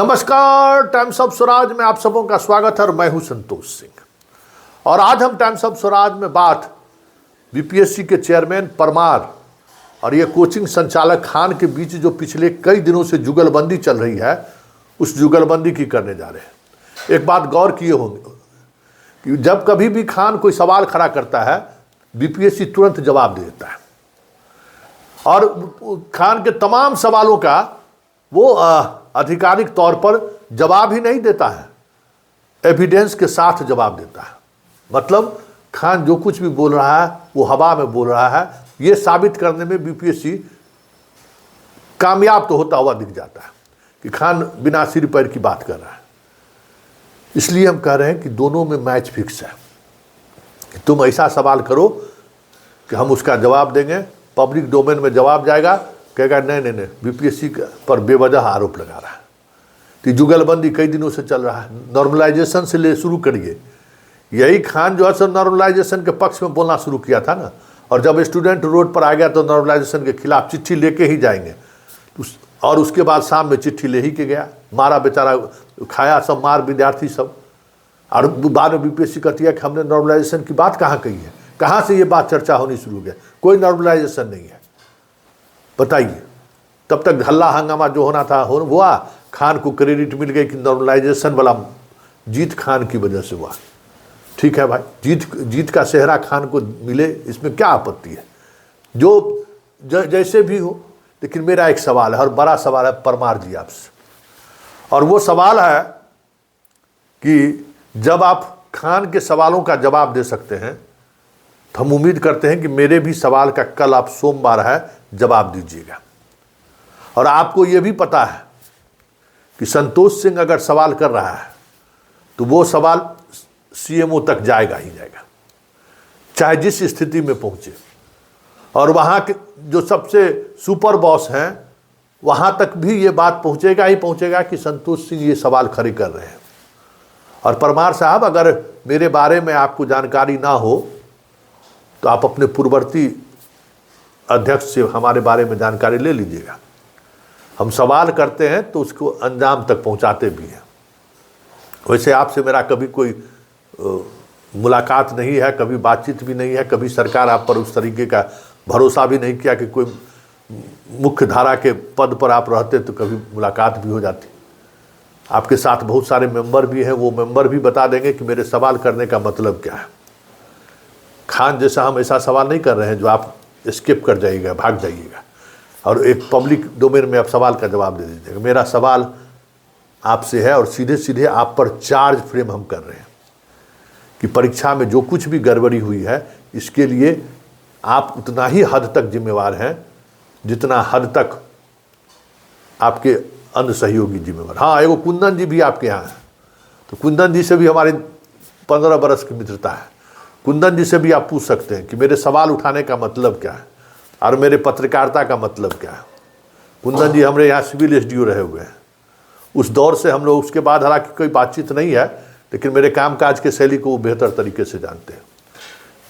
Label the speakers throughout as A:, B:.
A: नमस्कार, times of Swaraj में आप सबों का स्वागत है और मैं हूं संतोष सिंह। और आज हम टाइम्स ऑफ स्वराज में बात बीपीएससी के चेयरमैन परमार और ये कोचिंग संचालक खान के बीच जो पिछले कई दिनों से जुगलबंदी चल रही है उस जुगलबंदी की करने जा रहे हैं। एक बात गौर किए होंगे कि जब कभी भी खान कोई सवाल खड़ा करता है बीपीएससी तुरंत जवाब दे देता है और खान के तमाम सवालों का वो आधिकारिक तौर पर जवाब ही नहीं देता है, एविडेंस के साथ जवाब देता है। मतलब खान जो कुछ भी बोल रहा है वो हवा में बोल रहा है। ये साबित करने में बीपीएससी कामयाब तो होता हुआ दिख जाता है कि खान बिना सिर पैर की बात कर रहा है। इसलिए हम कह रहे हैं कि दोनों में मैच फिक्स है कि तुम ऐसा सवाल करो कि हम उसका जवाब देंगे, पब्लिक डोमेन में जवाब जाएगा, कहेगा नहीं बीपीएससी पर बेवजह आरोप लगा रहा है। तो जुगलबंदी कई दिनों से चल रहा है। नॉर्मलाइजेशन से ले शुरू करिए। यही खान जो है सो नॉर्मलाइजेशन के पक्ष में बोलना शुरू किया था ना, और जब स्टूडेंट रोड पर आ गया तो नॉर्मलाइजेशन के खिलाफ चिट्ठी लेके ही जाएंगे। और उसके बाद शाम में चिट्ठी ले ही के गया, मारा बेचारा, खाया सब मार विद्यार्थी सब। और बाद में बीपीएससी कहती है कि हमने नॉर्मलाइजेशन की बात कहाँ कही है, कहाँ से ये बात चर्चा होनी शुरू हो गया। कोई नॉर्मलाइजेशन नहीं है, बताइए। तब तक हल्ला हंगामा जो होना था हुआ। खान को क्रेडिट मिल गई कि नॉर्मलाइजेशन वाला जीत खान की वजह से हुआ। ठीक है भाई, जीत का सेहरा खान को मिले, इसमें क्या आपत्ति है, जो जैसे भी हो। लेकिन मेरा एक सवाल है और बड़ा सवाल है परमार जी आपसे, और वो सवाल है कि जब आप खान के सवालों का जवाब दे सकते हैं तो हम उम्मीद करते हैं कि मेरे भी सवाल का कल आप सोमवार है जवाब दीजिएगा। और आपको ये भी पता है कि संतोष सिंह अगर सवाल कर रहा है तो वो सवाल सीएमओ तक जाएगा ही जाएगा, चाहे जिस स्थिति में पहुंचे। और वहाँ के जो सबसे सुपर बॉस हैं वहाँ तक भी ये बात पहुंचेगा ही पहुंचेगा कि संतोष सिंह ये सवाल खड़े कर रहे हैं। और परमार साहब, अगर मेरे बारे में आपको जानकारी ना हो तो आप अपने पूर्ववर्ती अध्यक्ष से हमारे बारे में जानकारी ले लीजिएगा। हम सवाल करते हैं तो उसको अंजाम तक पहुंचाते भी हैं। वैसे आपसे मेरा कभी कोई मुलाकात नहीं है, कभी बातचीत भी नहीं है, कभी सरकार आप पर उस तरीके का भरोसा भी नहीं किया कि कोई मुख्य धारा के पद पर आप रहते तो कभी मुलाकात भी हो जाती। आपके साथ बहुत सारे मेंबर भी हैं, वो मेंबर भी बता देंगे कि मेरे सवाल करने का मतलब क्या है। खान जैसा हम ऐसा सवाल नहीं कर रहे हैं जो आप स्किप कर जाइएगा, भाग जाइएगा और एक पब्लिक डोमेन में आप सवाल का जवाब दे दीजिएगा। मेरा सवाल आपसे है और सीधे सीधे आप पर चार्ज फ्रेम हम कर रहे हैं कि परीक्षा में जो कुछ भी गड़बड़ी हुई है इसके लिए आप उतना ही हद तक जिम्मेवार हैं जितना हद तक आपके अन्य सहयोगी जिम्मेवार। हाँ, एगो कुंदन जी भी आपके यहाँ हैं, तो कुंदन जी से भी हमारी 15 बरस की मित्रता है। कुंदन जी से भी आप पूछ सकते हैं कि मेरे सवाल उठाने का मतलब क्या है और मेरे पत्रकारिता का मतलब क्या है। कुंदन जी हमारे यहाँ सिविल एसडीओ रहे हुए हैं। उस दौर से हम लोग, उसके बाद हालांकि कोई बातचीत नहीं है, लेकिन मेरे कामकाज के शैली को वो बेहतर तरीके से जानते हैं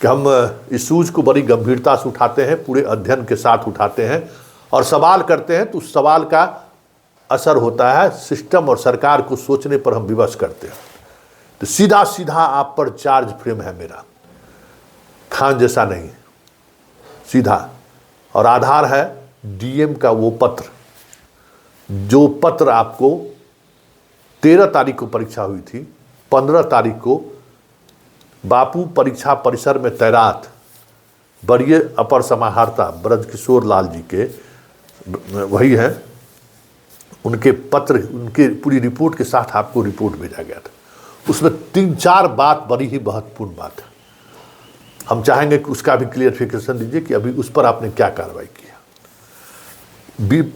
A: कि हम इश्यूज को बड़ी गंभीरता से उठाते हैं, पूरे अध्ययन के साथ उठाते हैं और सवाल करते हैं तो उस सवाल का असर होता है सिस्टम और सरकार को सोचने पर हम विवश करते हैं। तो सीधा सीधा आप पर चार्ज फ्रेम है मेरा, खान जैसा नहीं, सीधा। और आधार है डीएम का वो पत्र, जो पत्र आपको 13 तारीख को परीक्षा हुई थी, 15 तारीख को बापू परीक्षा परिसर में तैनात वरीय अपर समाहर्ता ब्रजकिशोर लाल जी के वही हैं, उनके पत्र, उनके पूरी रिपोर्ट के साथ आपको रिपोर्ट भेजा गया था। उसमें 3-4 बात बड़ी ही महत्वपूर्ण बात है। हम चाहेंगे कि उसका भी क्लियरिफिकेशन दीजिए कि अभी उस पर आपने क्या कार्रवाई किया।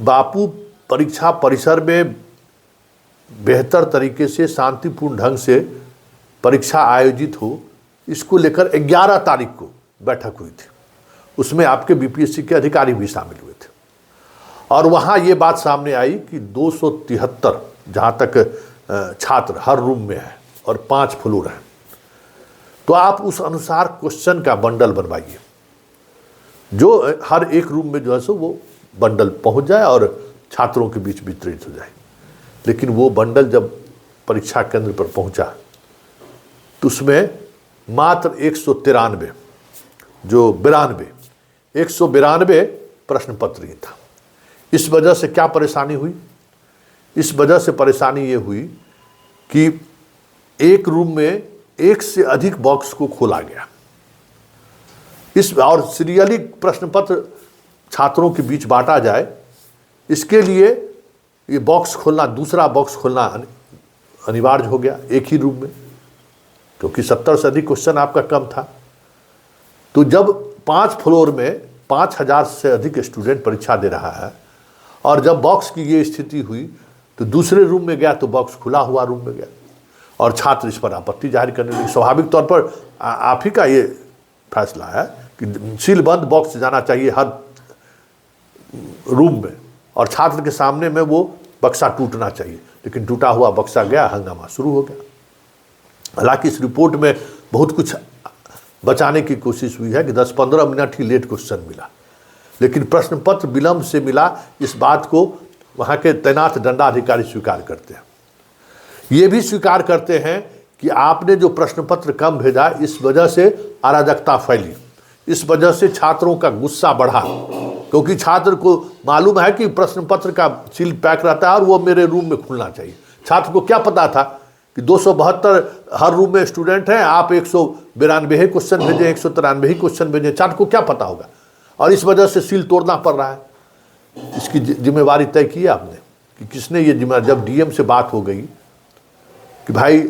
A: बापू परीक्षा परिसर में बेहतर तरीके से शांतिपूर्ण ढंग से परीक्षा आयोजित हो, इसको लेकर 11 तारीख को बैठक हुई थी। उसमें आपके बीपीएससी के अधिकारी भी शामिल हुए थे और वहाँ ये बात सामने आई कि 273 जहाँ तक छात्र हर रूम में है और 5 फ्लोर हैं, तो आप उस अनुसार क्वेश्चन का बंडल बनवाइए जो हर एक रूम में जो है सो वो बंडल पहुंच जाए और छात्रों के बीच वितरित हो जाए। लेकिन वो बंडल जब परीक्षा केंद्र पर पहुंचा तो उसमें मात्र 193 जो 192 प्रश्न पत्र ही था। इस वजह से क्या परेशानी हुई? इस वजह से परेशानी ये हुई कि एक रूम में एक से अधिक बॉक्स को खोला गया। और सीरियली प्रश्न पत्र छात्रों के बीच बांटा जाए, इसके लिए ये बॉक्स खोलना, दूसरा बॉक्स खोलना अनिवार्य हो गया एक ही रूम में, क्योंकि 70 से अधिक क्वेश्चन आपका कम था। तो जब 5 फ्लोर में 5000 से अधिक स्टूडेंट परीक्षा दे रहा है और जब बॉक्स की ये स्थिति हुई तो दूसरे रूम में गया तो बॉक्स खुला हुआ रूम में गया और छात्र इस पर आपत्ति जाहिर करने लगे। स्वाभाविक तौर पर आप ही का ये फैसला है कि सीलबंद बॉक्स जाना चाहिए हर रूम में और छात्र के सामने में वो बक्सा टूटना चाहिए, लेकिन टूटा हुआ बक्सा गया, हंगामा शुरू हो गया। हालांकि इस रिपोर्ट में बहुत कुछ बचाने की कोशिश हुई है कि 10-15 मिनट ही लेट क्वेश्चन मिला, लेकिन प्रश्न पत्र विलंब से मिला, इस बात को वहाँ के तैनात दंडाधिकारी स्वीकार करते हैं। ये भी स्वीकार करते हैं कि आपने जो प्रश्न पत्र कम भेजा, इस वजह से अराजकता फैली, इस वजह से छात्रों का गुस्सा बढ़ा, क्योंकि छात्र को मालूम है कि प्रश्न पत्र का सील पैक रहता है और वो मेरे रूम में खुलना चाहिए। छात्र को क्या पता था कि 272 हर रूम में स्टूडेंट हैं, आप 192 ही क्वेश्चन भेजें, 193 ही क्वेश्चन भेजें, छात्र को क्या पता होगा? और इस वजह से सील तोड़ना पड़ रहा है। इसकी जिम्मेवारी तय की आपने कि किसने ये जिम्मेवारी? जब डीएम से बात हो गई कि भाई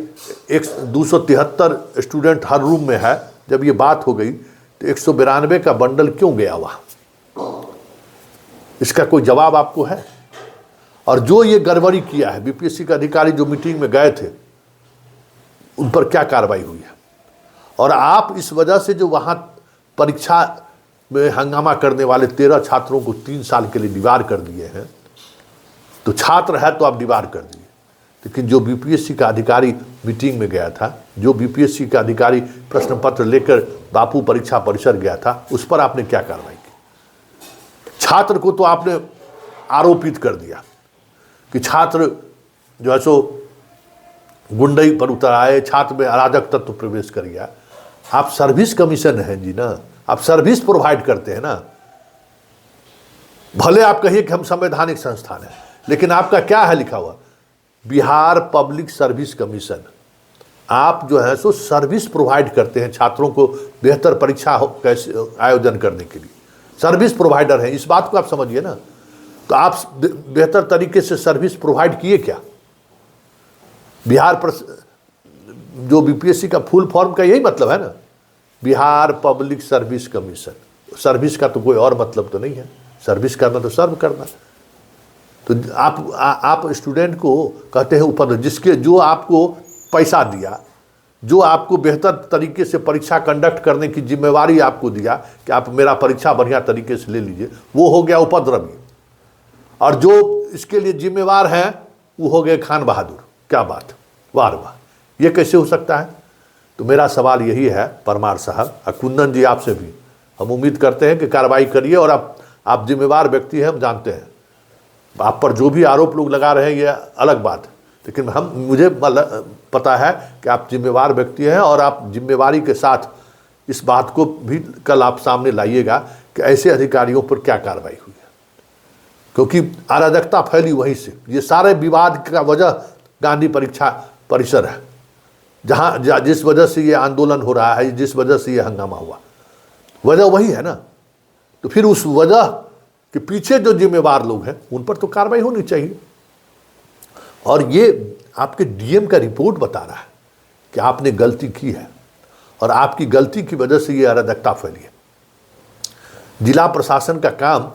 A: 273 स्टूडेंट हर रूम में है, जब ये बात हो गई तो 192 का बंडल क्यों गया वहाँ? इसका कोई जवाब आपको है? और जो ये गड़बड़ी किया है, बीपीएससी के अधिकारी जो मीटिंग में गए थे, उन पर क्या कार्रवाई हुई है? और आप इस वजह से जो वहाँ परीक्षा में हंगामा करने वाले 13 छात्रों को 3 साल के लिए डिबार कर दिए हैं, तो छात्र है तो आप डिबार कर दिए, लेकिन जो बीपीएससी का अधिकारी मीटिंग में गया था, जो बीपीएससी का अधिकारी प्रश्न पत्र लेकर बापू परीक्षा परिसर गया था, उस पर आपने क्या कार्रवाई की? छात्र को तो आपने आरोपित कर दिया कि छात्र जो है सो गुंडई पर उतर आए, छात्र में अराजक तत्व प्रवेश कर गया। आप सर्विस कमीशन हैं जी ना, आप सर्विस प्रोवाइड करते हैं ना। भले आप कहिए कि हम संवैधानिक संस्थान है, लेकिन आपका क्या है लिखा हुआ? Bihar public service commission. आप जो है सो सर्विस प्रोवाइड करते हैं छात्रों को बेहतर परीक्षा कैसे आयोजन करने के लिए, सर्विस प्रोवाइडर हैं, इस बात को आप समझिए ना। तो आप बेहतर तरीके से सर्विस प्रोवाइड किए क्या? जो बीपीएससी का फुल फॉर्म का यही मतलब है ना, Bihar public service commission. Service का तो कोई और मतलब तो नहीं है, सर्विस करना तो सर्व करना। तो आप स्टूडेंट को कहते हैं ऊपर, जिसके जो आपको पैसा दिया, जो आपको बेहतर तरीके से परीक्षा कंडक्ट करने की जिम्मेवारी आपको दिया कि आप मेरा परीक्षा बढ़िया तरीके से ले लीजिए, वो हो गया उपद्रवी, और जो इसके लिए जिम्मेवार हैं वो हो गए खान बहादुर। क्या बात, वाह वाह, ये कैसे हो सकता है? तो मेरा सवाल यही है परमार साहब, कुंदन जी, आपसे भी हम उम्मीद करते हैं कि कार्रवाई करिए, और आप जिम्मेवार व्यक्ति हैं, हम जानते हैं। आप पर जो भी आरोप लोग लगा रहे हैं ये अलग बात, लेकिन मुझे पता है कि आप जिम्मेवार व्यक्ति हैं, और आप जिम्मेवारी के साथ इस बात को भी कल आप सामने लाइएगा कि ऐसे अधिकारियों पर क्या कार्रवाई हुई है, क्योंकि अराजकता फैली वहीं से। ये सारे विवाद का वजह गांधी परीक्षा परिसर है, जहाँ जिस वजह से ये आंदोलन हो रहा है, जिस वजह से ये हंगामा हुआ, वजह वही है ना। तो फिर उस वजह के पीछे जो जिम्मेवार लोग हैं उन पर तो कार्रवाई होनी चाहिए। और ये आपके डीएम का रिपोर्ट बता रहा है कि आपने गलती की है, और आपकी गलती की वजह से ये अराजकता फैली है। जिला प्रशासन का काम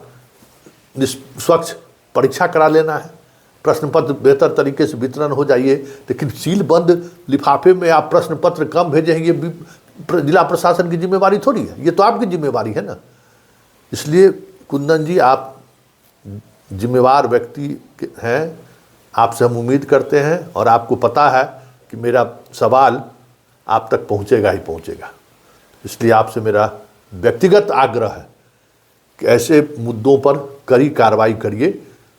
A: निष्पक्ष परीक्षा करा लेना है, प्रश्न पत्र बेहतर तरीके से वितरण हो जाइए, लेकिन सील बंद लिफाफे में आप प्रश्न पत्र कम भेजेंगे, ये जिला प्रशासन की जिम्मेवारी थोड़ी है, ये तो आपकी जिम्मेवारी है ना। इसलिए कुंदन जी, आप जिम्मेवार व्यक्ति हैं, आपसे हम उम्मीद करते हैं, और आपको पता है कि मेरा सवाल आप तक पहुंचेगा ही पहुंचेगा। इसलिए आपसे मेरा व्यक्तिगत आग्रह है कि ऐसे मुद्दों पर कड़ी कार्रवाई करिए,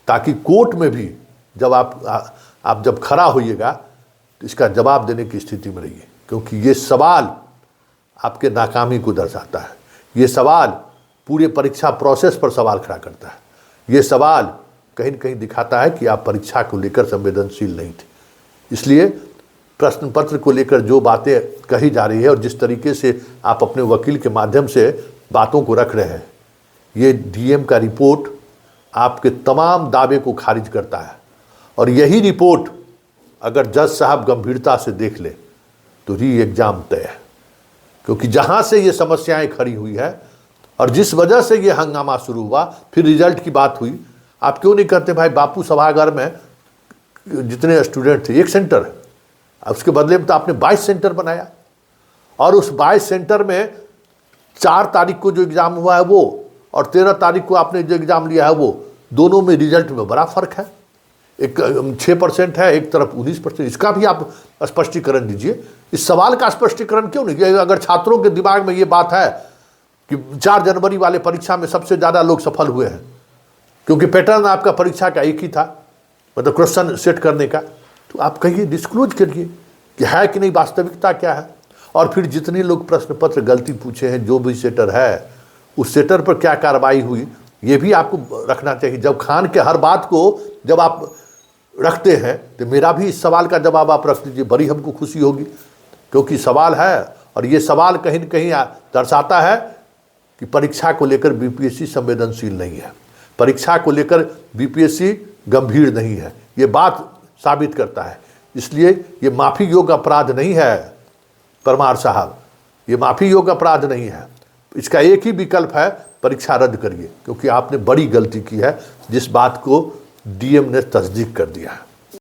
A: ताकि कोर्ट में भी जब आप आप जब खड़ा होइएगा तो इसका जवाब देने की स्थिति में रहिए, क्योंकि ये सवाल आपके नाकामी को दर्शाता है। ये सवाल पूरे परीक्षा प्रोसेस पर सवाल खड़ा करता है। ये सवाल कहीं न कहीं दिखाता है कि आप परीक्षा को लेकर संवेदनशील नहीं थे। इसलिए प्रश्न पत्र को लेकर जो बातें कही जा रही है और जिस तरीके से आप अपने वकील के माध्यम से बातों को रख रहे हैं, ये डीएम का रिपोर्ट आपके तमाम दावे को खारिज करता है। और यही रिपोर्ट अगर जज साहब गंभीरता से देख ले तो री एग्जाम तय है, क्योंकि जहाँ से ये समस्याएं खड़ी हुई है और जिस वजह से ये हंगामा शुरू हुआ, फिर रिजल्ट की बात हुई। आप क्यों नहीं कहते भाई बापू सभागार में जितने स्टूडेंट थे एक सेंटर है, उसके बदले में तो आपने 22 सेंटर बनाया और उस 22 सेंटर में 4 तारीख को जो एग्ज़ाम हुआ है वो और 13 तारीख को आपने जो एग्ज़ाम लिया है वो, दोनों में रिजल्ट में बड़ा फ़र्क है। एक 6% है, एक तरफ 19%। इसका भी आप स्पष्टीकरण दीजिए। इस सवाल का स्पष्टीकरण क्यों नहीं? अगर छात्रों के दिमाग में ये बात है कि 4 जनवरी वाले परीक्षा में सबसे ज़्यादा लोग सफल हुए हैं, क्योंकि पैटर्न आपका परीक्षा का एक ही था, मतलब क्वेश्चन सेट करने का, तो आप कहिए, डिस्क्लोज करिए कि है कि नहीं, वास्तविकता क्या है। और फिर जितने लोग प्रश्न पत्र गलती पूछे हैं, जो भी सेटर है उस सेटर पर क्या कार्रवाई हुई, ये भी आपको रखना चाहिए। जब खान के हर बात को जब आप रखते हैं तो मेरा भी इस सवाल का जवाब आप रख दीजिए, बड़ी हमको खुशी होगी, क्योंकि सवाल है और ये सवाल कहीं न कहीं दर्शाता है कि परीक्षा को लेकर बीपीएससी संवेदनशील नहीं है, परीक्षा को लेकर बीपीएससी गंभीर नहीं है। ये बात साबित करता है। इसलिए ये माफ़ी योग्य अपराध नहीं है परमार साहब, ये माफ़ी योग्य अपराध नहीं है। इसका एक ही विकल्प है, परीक्षा रद्द करिए, क्योंकि आपने बड़ी गलती की है जिस बात को डीएम ने तस्दीक कर दिया है।